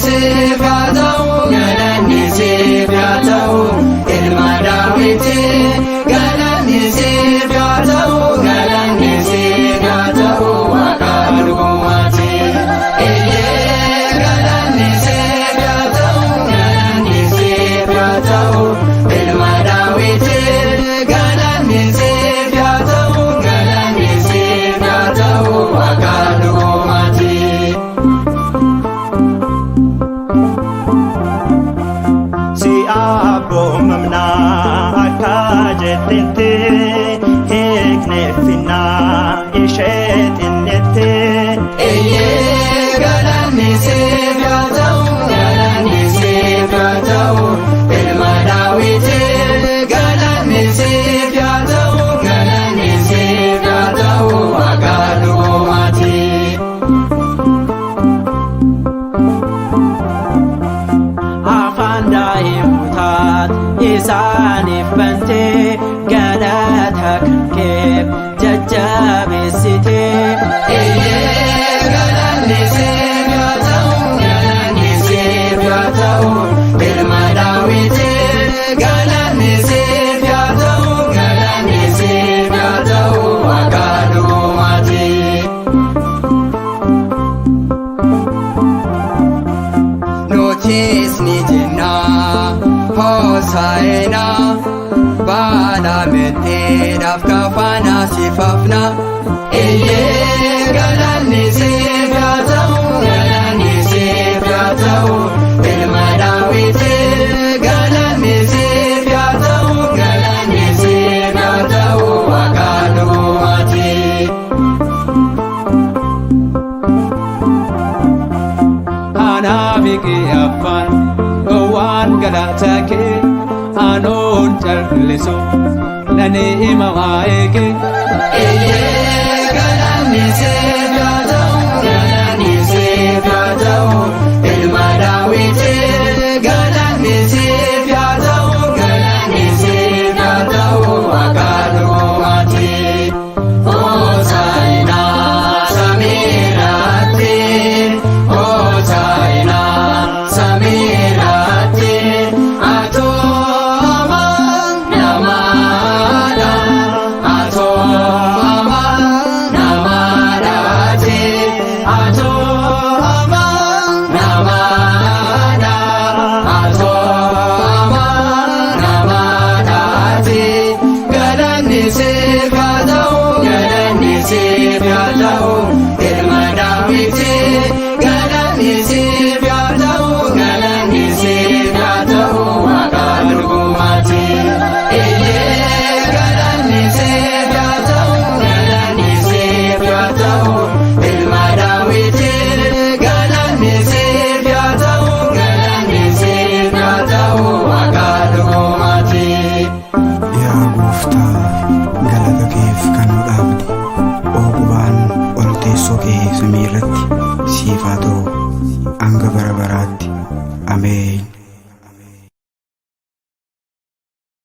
siif haa ta'u, galanni siif haa ta'u, ilma Daawiti. Galanni siif haa ta'u, galanni siif haa ta'u, Waaqa dhugumaati. Galanni siif haa ta'u, galanni siif haa ta'u, ilma Daawiti. Galanni siif haa ta'u, galanni siif haa ta'u, Waaqa dhugumaati. Abboomamna akka jettetti hiikneeffinna ishee xinnetti. Galanni siif haa ta'u, galanni siif haa ta'u, ilma Daawiti. Galanni siif haa ta'u, galanni siif haa ta'u, Waaqa dhugumaati. Afaan daa'immootaa isaaniif bantee galata kan keef jajjabeessitee. Galanni siif haa ta'u, galanni siif haa ta'u, ilma Daawiti. Galanni siif haa ta'u, galanni siif haa ta'u, Waaqa dhugumaati. Nutis ni jenna Hoosaa'ina, baala metteedhaaf kafana siif hafna. Galanni siif haa ta'u, galanni siif haa ta'u, ilma Daawiti. Galanni siif haa ta'u, galanni siif haa ta'u, Waaqa dhugumaati. Anaaf afaan waan galata kee anoon callisu nani hima waa'ee kee. Galanni siif haa ta'u, galanni siif haa ta'u, ilma Daawiti. Galanni siif haa ta'u, galanni siif haa ta'u, Waaqa dhugumaati. Hoosaa'ina samiirratti, Hoosaa'ina samiirratti, atooma namaadha, atooma namaadhaati, atooma namaadha, atooma namaadhaati. Galanni siif haa ta'u, galanni siif haa ta'u, ilma Daawiti. Galanni siif haa ta'u, galanni siif haa ta'u, Waaqa dhugumaati. Galanni siif haa ta'u, galanni siif haa ta'u, ilma Daawiti. Galanni siif haa ta'u, galanni siif haa ta'u, Waaqa dhugumaati. Yaa Gooftaa, galata keef kan nu dhaabde, oogubaan ol teessoo kee samii irratti siif haa ta'u hanga bara baraatti. Ameen.